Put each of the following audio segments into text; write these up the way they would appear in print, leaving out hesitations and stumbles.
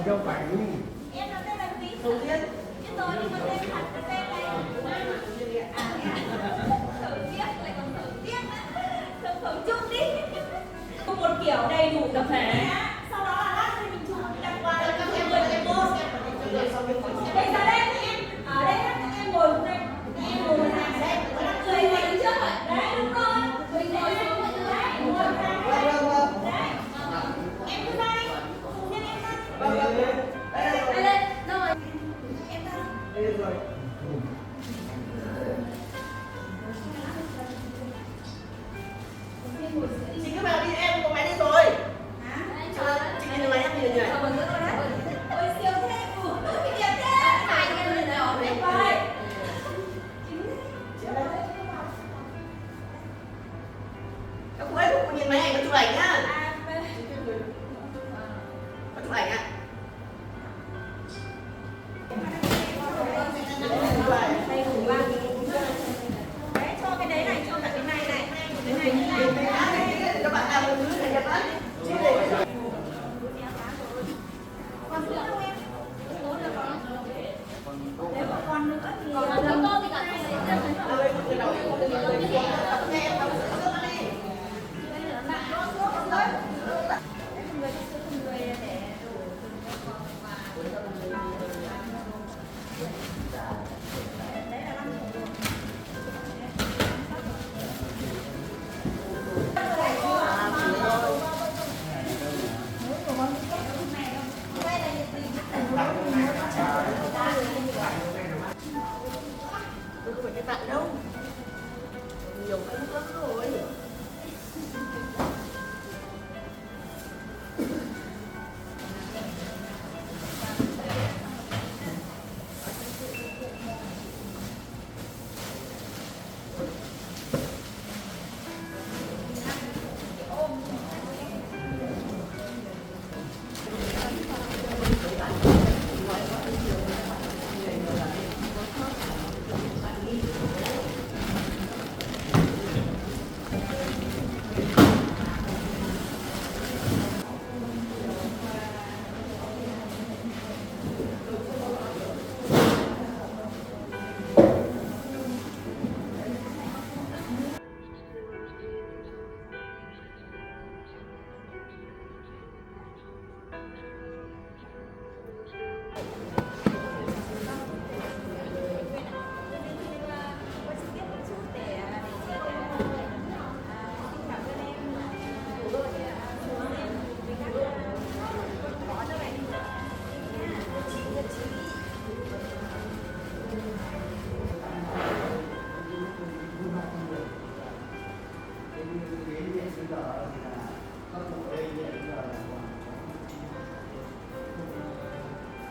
Đâu phải em là tên là Quý Đầu tiên chứ tôi nhưng mà tên thật cái tên này thử tiếc lại còn thử tiếc nữa thử chung đi một kiểu đầy đủ tập thể sau đó là lát thì mình chụp đăng qua các em người em cô bây giờ đây thì em ở đây các em ngồi đây em ngồi hàng đây người ngồi đứng trước rồi đấy đúng rồi mình ngồi xuống đấy ngồi hàng đấy em cứ ra đi cùng nhân em ra đây lên đâu rồi em ra đây rồi chị cứ vào đi em có máy đi rồi. hả Chị đi máy em nhìn nhỉ. ôi siêu thế cái đẹp thế này cái người nào đẹp vậy Các cô ấy cũng nhìn máy ảnh có chụp ảnh nhá. Có chụp ảnh ạ. đây đủ ba đấy cho cái đấy này cho cả cái này này cái này như này Các bạn làm một thứ này đẹp lắm. còn nữa đâu em nếu mà còn nữa thì còn cô thì cả Nghe em đóng sữa đi.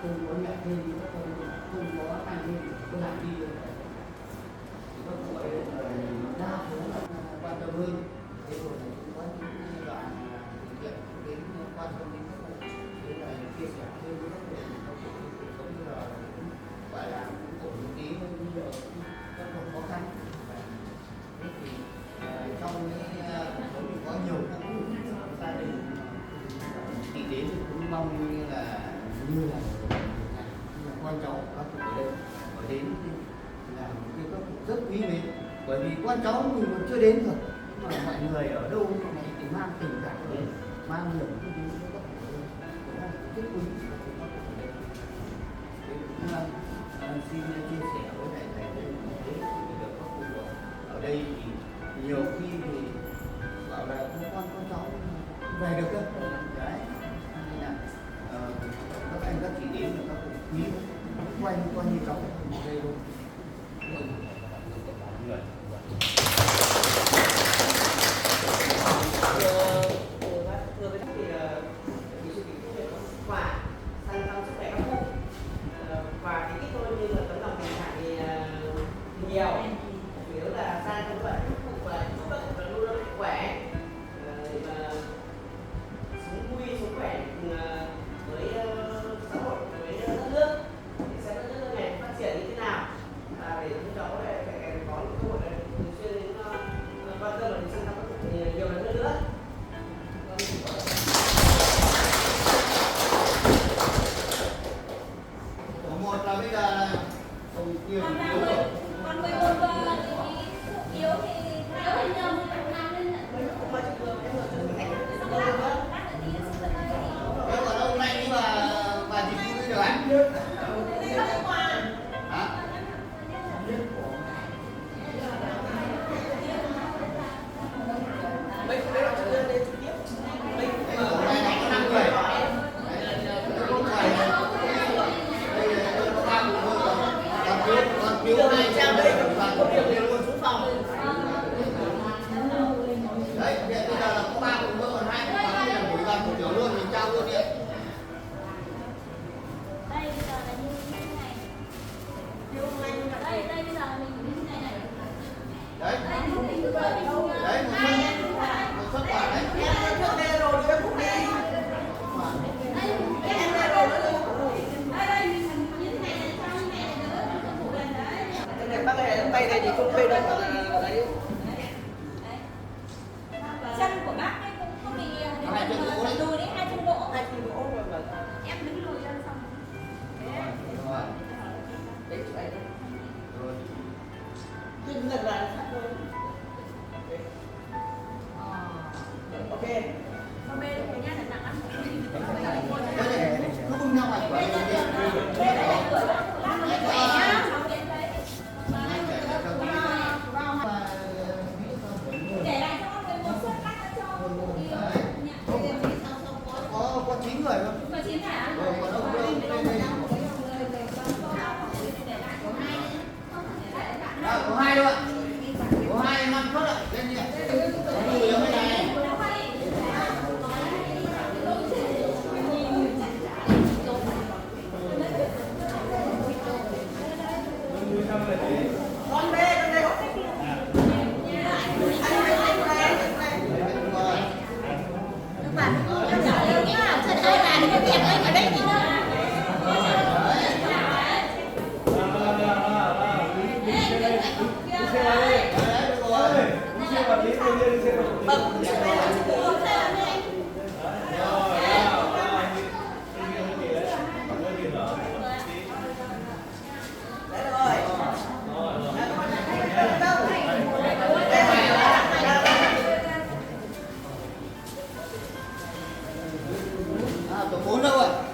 không có nhận thêm các không có tăng thêm có giảm đi được thì các cụ ấy đa số là quan tâm hơn thế rồi cũng có những đoạn thực hiện đến quan tâm đến các cụ thế là chia sẻ thêm với các cụ cuộc sống như là gọi là cũng ổn một tí hơn bây giờ các cụ khó khăn thế thì trong cái cuộc sống thì có nhiều các cụ gia đình thì đến cũng mong như là con cháu các cụ ở đây ở đến là một cái các cụ rất quý mến bởi vì con cháu mình còn chưa đến được nhưng mà mọi người ở đâu mà thì mang tình cảm đến mang niềm vui đến cho các cụ đây đó là rất quý của các cụ đây cũng xin chia sẻ với thầy đây thế thì được các cụ ở đây thì nhiều khi thì bảo là con cháu về được cơ đấy nên là các anh các chị đến là các cụ quý quanh coi như cháu đây luôn vừa với thì sự kiện quà sang thăm sức khỏe các cụ quà thì ít thôi nhưng mà tấm lòng tình cảm thì nhiều chủ yếu là sang thăm vậy và chúc các cụ luôn luôn mạnh khỏe và sống vui sống khỏe với xã hội với đất nước để xem đất nước này phát triển như thế nào để chúng cháu lại có những cơ hội thường xuyên đến quan tâm và đến sang thăm các cụ nhiều lần hơn nữa. một là bây giờ là còn 11 yếu thì nhau nếu còn hôm nay nhưng mà bà chỉ vui được ạ hả Mấy bạn chưa lên trực tiếp hôm nay có 5 người còn phiếu này trang đây và có điểm luôn xuống phòng đấy bây giờ là có 3 cùng nữa còn 2 cùng là buổi vào buổi luôn mình trao luôn đi đây bây giờ là như thế này. Đây bây giờ là mình như thế này đấy đấy một suất quà đấy em trước đây rồi đi cũng đi em đây rồi nữa bác này tay này thì không bê được đấy chân của bác ấy cũng có bị đùi đấy, 2 chân gỗ mà em đứng lùi ra xong đấy chỗ này nhưng lần là thôi ok con bê được cái nhát là nặng lắm cứ cùng nhau mà để lại cho con một suất cắt cho có 9 người không? có 9 hả? Còn ông có 2 đâu ạ. Có 2 5 suất ạ. Lên đi ạ. Có người ở bên này. con bê con đây Tổ 4 đâu ạ?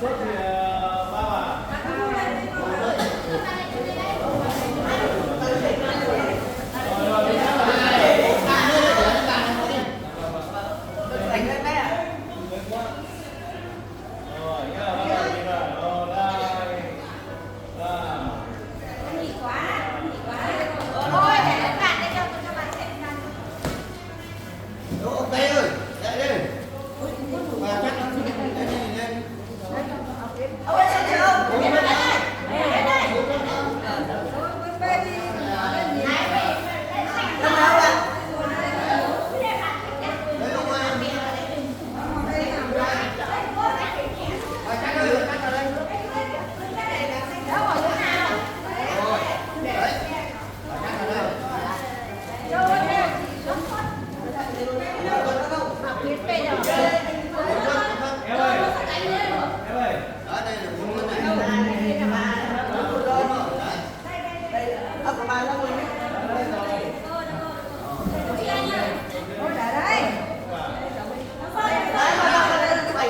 sốt thì bao à? Đánh lên bé ạ. Rồi, nhá, bắt đầu đi rồi. Đây. Đây. Nhị quá, nhị quá. Thôi để các bạn đây cho bạn xem ra. Đỗ ok ơi, dậy đi. Và chắc nó lên lên. Ông ơi, xem chưa? Uống lên đây. Đâu đâu ạ? Đấy ông ơi. Và chắc ơi, chắc ở đây. Rồi. Đấy. Và chắc ở đây. Em ơi. Em ơi. Đó, đây là uống cái này. Ông có bà đâu rồi?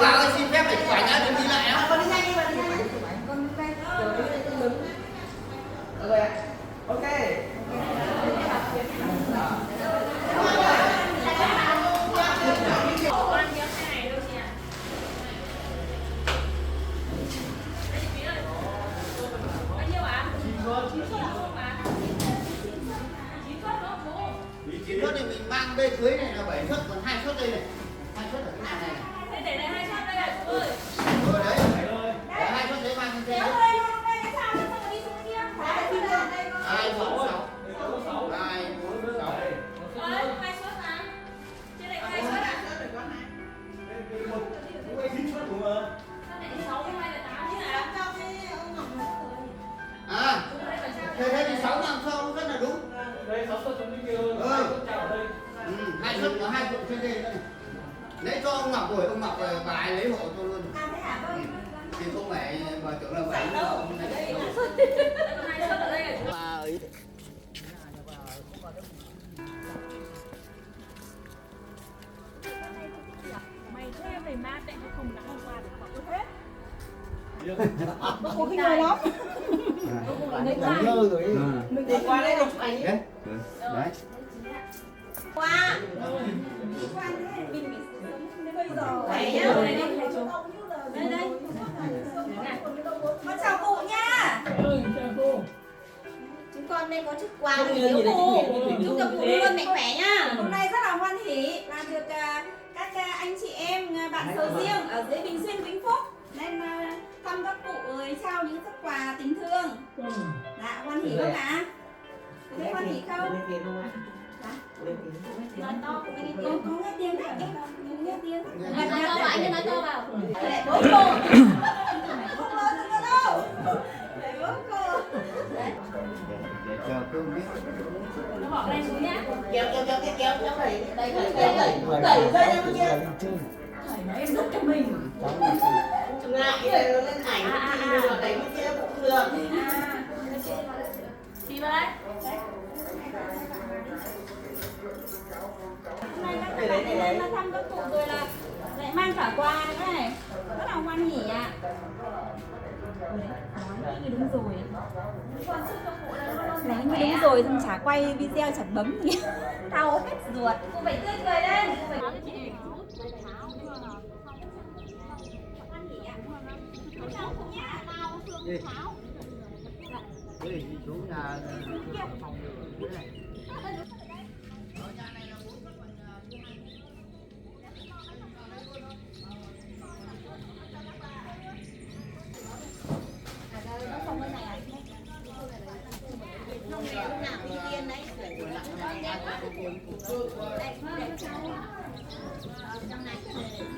Bà ơi, xin phép phải chụp ảnh đã, đừng đi lại á. Con đi nhanh đi, con đi nhanh. Rồi ạ. Ok. Con nhớ cái này đâu chị ạ? Bao nhiêu ạ? 9 suất à? Không ạ? 9 suất đó bố. Chỉ suất thì mình mang bê cưới này là 7 suất, còn 2 suất đây này. 2 suất ở cái nhà này. Thế để này 2 suất đây ạ chú ơi. Rồi đấy. Phải thôi. Để 2 suất đấy mang lên trên Kéo đấy. ơi, luôn đây cái sao nó không đi xuống kia. Đấy, đi ra đây. 2, 4, 6. Đây có 6. 2, 4, 6. Ơi, 2 suất mà. Trên này có 2 suất ạ. Cũng ấy 9 suất đúng không? Sao lại 6 hay là 8 chứ ạ? À, thế thì 6 làm sao rất là đúng. Đây 6 suất trong cái kia. Ừ. 2 suất chào ở đây. 2 suất có 2 cuộn trên đây nữa này. Lấy cho ông Ngọc rồi, ông Ngọc bà ấy lấy hộ tôi luôn. À thế hả? Vâng. Thì không phải bà tưởng là vậy Đâu? ông Ở đây này. hả? 2 suất ở đây ạ chú. Bà ấy. Mày thuê về mát đấy, không đã hôm qua thì họ cứ hết. Có khi người lắm. Đánh lơ rồi. Mình đi qua đây để chụp ảnh. Đấy. Đấy. Qua. Bây giờ phải nhá. Đây đây. Con chào cụ nha. Chúng con đây có chút quà gửi biếu cụ. Chúc cho cụ luôn mạnh khỏe nhá. Hôm nay rất là hoan hỉ là được các anh chị em bạn sầu riêng ở dưới Bình Xuyên, Vĩnh Phúc nên thăm các cụ rồi trao những xuất quà tình thương. Dạ, hoan hỉ không ạ? Thấy hoan hỉ không? Dạ. Nói to cũng nghe tiếng. Có nghe tiếng đấy, em cũng nghe tiếng. Nói to vào, anh nói to vào. Để bố cô. Không lớn nữa đâu. Để bố cô. Để chờ cơm biết. Nó bỏ đây xuống nhá. Kéo đẩy đây đẩy dây lên kia. Em giúp cho mình. Chừng lại cái nó lên ảnh thì mình đẩy bên kia cũng được. Đi vào đây. Hôm nay các bạn lên thăm các cụ rồi là lại mang cả quà nữa này, rất là hoan hỉ ạ. Nói như đúng rồi. Nói như đúng rồi, xong chả quay video chả bấm gì. Đau hết ruột. Cô phải tươi cười lên. Hoan hỉ ạ. Chào cô nhá. Đi. Đi xuống nhà phòng dưới này.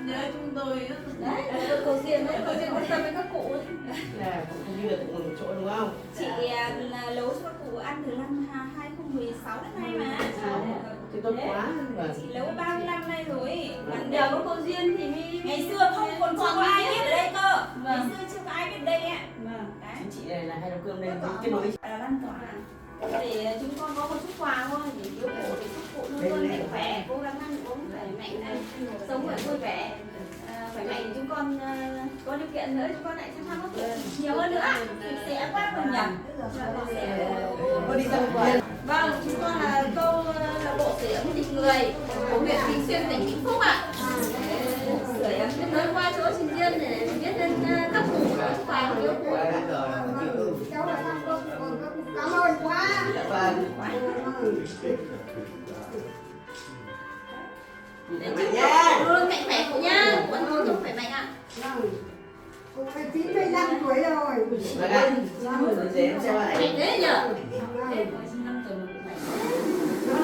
Nhớ chúng tôi Đấy, cầu duyên đấy, cầu duyên quan tâm với các cụ. là cũng như là cũng một chỗ đúng không? Chị là nấu cho các cụ ăn từ năm 2016 đến nay mà. Thì tốt quá. Chị nấu 30 năm nay rồi. Nhờ có cầu duyên thì ngày xưa không còn chưa có ai biết ở đây cơ. Ngày xưa chưa có ai biết đây ạ. Đấy. Chị này là hay nấu cơm nên kết nối. Là lan tỏa để chúng con có một chút quà thôi để yêu cụ, để chúc cụ luôn luôn mạnh khỏe, cố gắng ăn uống khỏe mạnh, sống phải vui vẻ phải ngày chúng con có điều kiện nữa chúng con lại sang thăm các cụ nhiều hơn nữa thì sẽ quá mừng nhỉ. Con đi ra ngoài. Vâng, chúng con là câu lạc bộ sưởi ấm tình người của huyện Bình Xuyên, tỉnh Vĩnh Phúc ạ. Sưởi ấm kết nối qua chỗ sinh viên để biết đến các cụ và yêu cụ. Cảm ơn quá. Để chúc cụ luôn mạnh khỏe cụ nhá, vẫn luôn luôn khỏe mạnh ạ. Cụ phải 95 tuổi rồi. Vâng ạ. Dễ cho bạn. Mạnh thế nhở?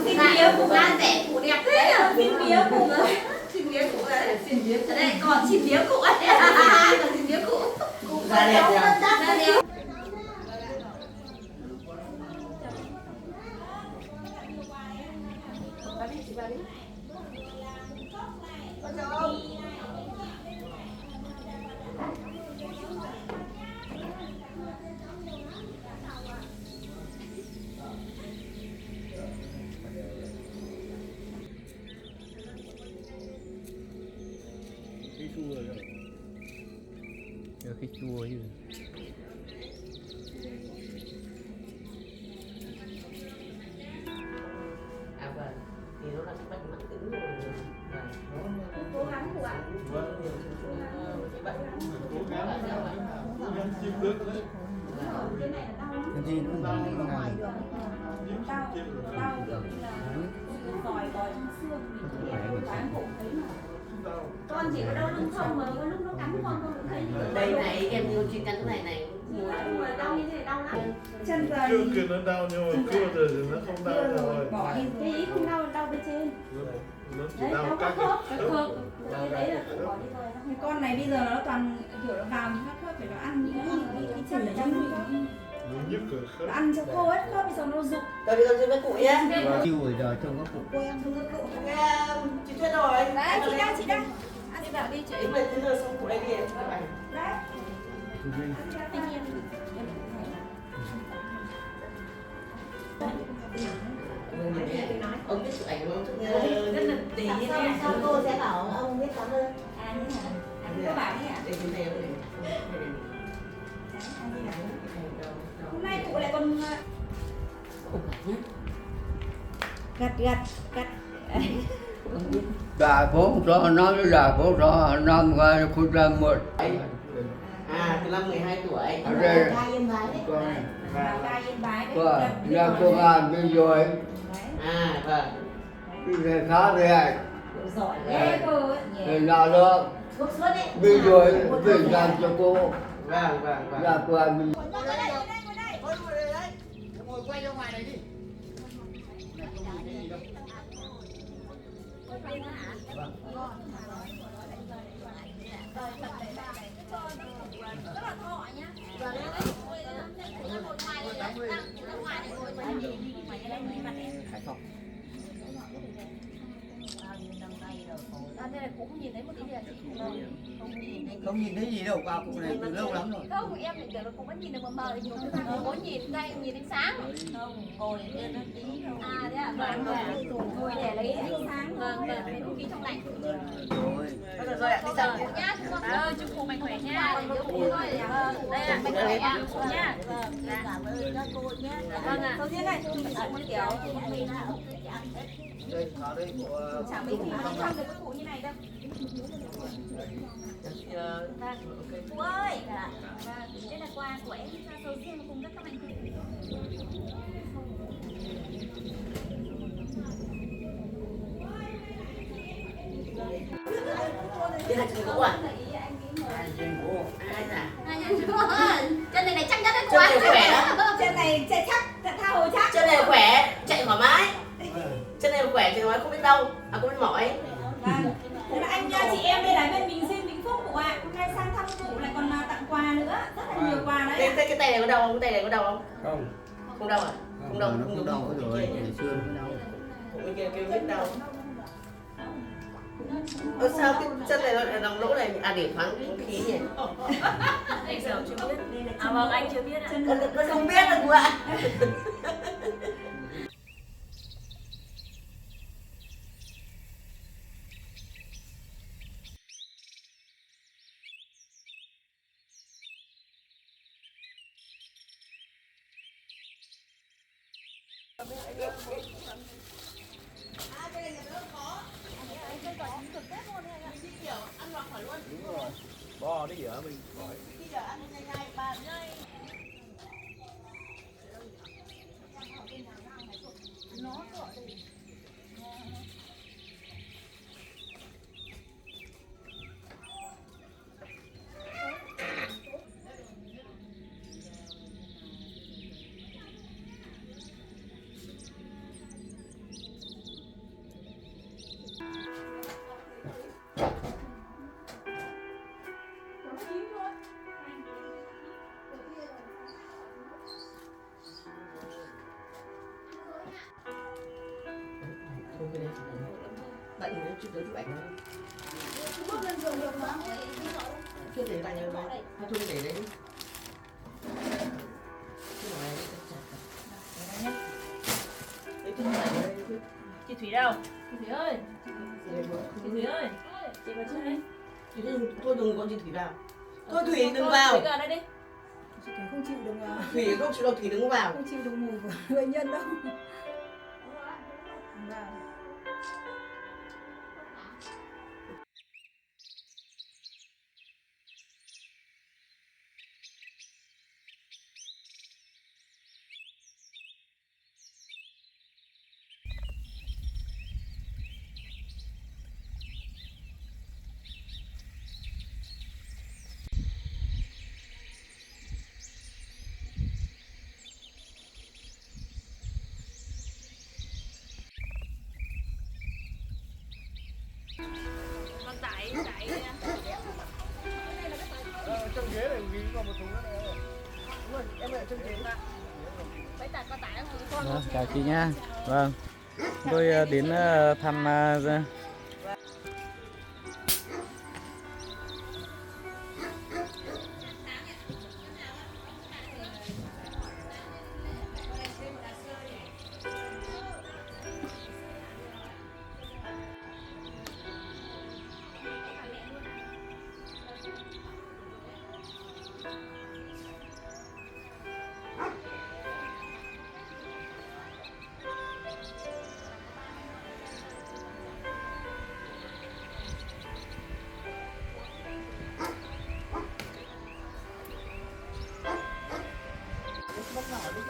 Xin bía cụ lan rẻ cụ đẹp thế nhở? Xin bía cụ ơi. Xin bía cụ đấy. Ở đây còn xin bía cụ ấy. Còn xin bía cụ. Da đẹp nhỉ? Da đẹp. Cái chua rồi. Cái chua chứ. À vâng. Thì nó là cái bệnh mãn tính rồi. Vâng. Cố gắng cụ ạ. Vâng, nhiều chung bệnh. Cố gắng chịu đựng đấy. Cái này là đau lắm. Cái gì cũng đau ngày. Đau kiểu như là vòi trong xương mình quán cụ thấy mà. Con chỉ có đau lưng không mà có lúc nó cắn con cũng thấy như Đây này em yêu chuyên cắn cái này nhưng mà đau như thế này đau lắm. Chân giờ Chưa kia nó đau nhưng mà cưa rồi thì nó không đau rồi. bỏ đi. Cái ý không đau đau bên trên. Nó chỉ Đấy, đau đau các các khớp, cái các khớp. Cái đấy là cụ bỏ đi rồi. Cái con này bây giờ nó toàn kiểu nó vào những các khớp để nó ăn những cái chân ở trong nó nhức ở nó khớp. ăn cho khô hết khớp bây giờ nó rụng. Tôi đi con chơi với cụ nhé. Chịu rồi giờ trông các cụ. Chị Tuyết rồi. Đấy, chị đây. Ăn Đi vào đi chị. Đến 19 giờ xong cụ đây đi em chụp ảnh. Đấy. Tuy nhiên Ông biết chụp ảnh không? rất là tí nhé. Sao cô sẽ bảo ông biết cảm ơn. À thế hả? Anh có bảo đấy hả? Đây cái này ông này. Hôm nay cụ lại còn gặt. Đại phố cho nó với đại phố cho năm ngày khu ra một. À, từ năm 12 tuổi. Ở đây Trai yên bái đấy. con Vào ca yên bái đấy. và ra công an bây giờ À, vâng. bây giờ khá vậy Giỏi ghê cô. thì nào đó Thuốc suốt đấy. bây giờ về làm cho cô Vâng, vâng, vâng. ra công an bây Ngồi quay ra ngoài này đi. Rất là thọ nhá. Hải Phòng. Đây là cũng không nhìn thấy một tí gì à chị? Không nhìn thấy gì đâu, qua cụ này từ lâu lắm rồi. Không, em thì tưởng là cũng vẫn nhìn được mờ mờ thì muốn nhìn đây nhìn ánh sáng. Không, ngồi để lên nó tí. À thế à, vâng, ngồi để lấy ánh sáng. Vâng, vâng, lấy không khí trong lành. Rồi. Rồi ạ, đi ra. Cụ nhá, chúc cụ mạnh khỏe nha. Đây là mạnh khỏe ạ, cụ nhá. Vâng, cảm ơn các cô nhé. Vâng ạ. Đầu tiên này, mình ăn một kiểu. Đây, ở đây của Chẳng mấy khi không thăm được các cụ như này đâu. Cụ ơi, đây là quà của em sầu riêng cùng các mạnh khỏe. Đây là chị cụ à? Ai chân này chắc nhất đấy Chân này khỏe lắm. Chân này chạy chắc, tha hồ chắc. Chân này khỏe, chạy thoải mái. Chân này khỏe, chạy thoải mái không biết đau, không biết mỏi. Vâng. Thế là anh chị em đây là bên Bình Xuyên, Vĩnh Phúc cụ ạ. Hôm nay sang thăm cụ lại còn tặng quà nữa, rất là nhiều quà đấy. Cái tay này có đau không? Cái tay này có đau không? không. Không đau à? Không đau, Nó không đau rồi, ngày xưa nó đau. Bên kia kêu biết đau. Sao cái chân này nó lòng lỗ này để thoáng khí nhỉ? Anh giờ chưa biết. À vâng, anh chưa biết ạ. Con không biết được ạ. Đúng rồi. Bo đi dở mình khỏi. Thôi cái đấy bạn muốn chụp tới chụp ảnh không? Bước lên giường được mà. Chưa để bạn nhớ đâu. Thôi thôi để đấy đi. Cái này chắc chắn. Đấy cái này đây chứ. Chị Thủy đâu? Chị Thủy ơi, chị Thủy ơi, chị vào trước đây. Thôi đừng con chị Thủy vào. Thôi Thủy đừng vào. Thủy vào đây đi. Chị Thủy không chịu được à? Thủy không chịu đâu, Thủy đừng có vào. Không chịu được mùi của bệnh nhân đâu. Vâng. Con tải Trong ghế này ghi còn một thùng nữa này. Đúng rồi, em ở trong ghế. Bấy tải con tải không? Vâng, chào chị nha. Vâng, tôi đến thăm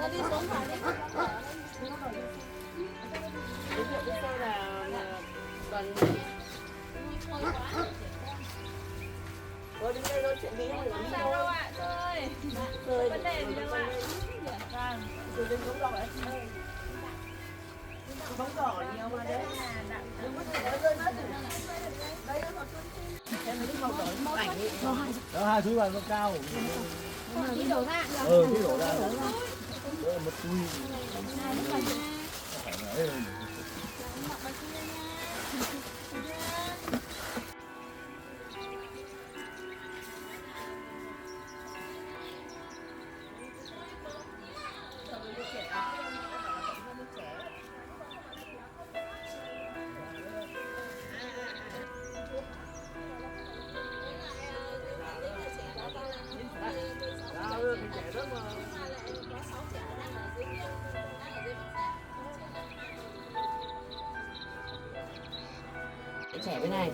Nó đi xuống phải đi. Giới thiệu với tôi là đoàn Thôi đứng đây nói chuyện đi không Không đi sao đâu đâu. ạ, thôi. Rồi Vấn đề gì đâu ạ. Vâng. Rồi đừng bóng đỏ đấy. Bóng đỏ nhiều mà đấy. Đừng có để rơi mất. Đây nó em thấy cái màu đỏ màu ảnh ấy. Đó, hai túi vào nó cao. Đi đổ ra. Cái đổ ra. Đó, một túi. Trẻ bên này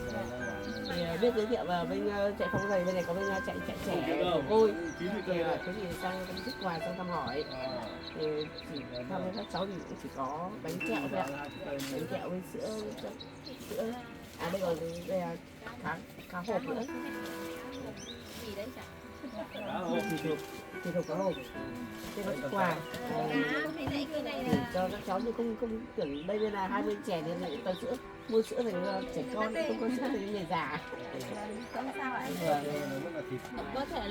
thì biết giới thiệu vào bên chạy không dày, bên này có bên chạy trẻ của tôi thì có gì sang thích quà sang thăm hỏi thì chỉ thăm với các cháu thì cũng chỉ có bánh kẹo thôi ạ, bánh kẹo với sữa đây còn đây là cá hộp nữa, Gì đấy chả? thịt hộp cá hộp, đây có quà Cái này để cho các cháu thì không tưởng đây là 20 trẻ thì lại toàn sữa, mua sữa thì trẻ con, không có sữa thì người già. Không sao ạ. Có thể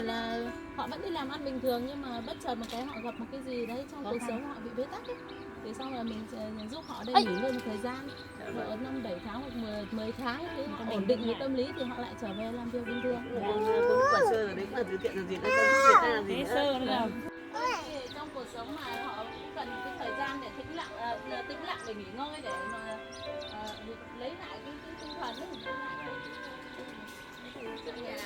là họ vẫn đi làm ăn bình thường nhưng mà bất chợt một cái họ gặp một cái gì đấy trong cuộc sống họ bị bế tắc ấy. Thì xong là mình sẽ giúp họ đây nghỉ ngơi một thời gian, ở 5-7 tháng hoặc 10 tháng thì họ ổn định về tâm lý thì họ lại trở về làm việc bình thường. Cô quả sơ rồi đấy, cũng là từ thiện là gì, người ta làm gì nữa. Trong cuộc sống mà họ cũng cần cái thời gian để tĩnh lặng để nghỉ ngơi để mà lấy lại cái tinh thần ấy, lấy lại cái nhà.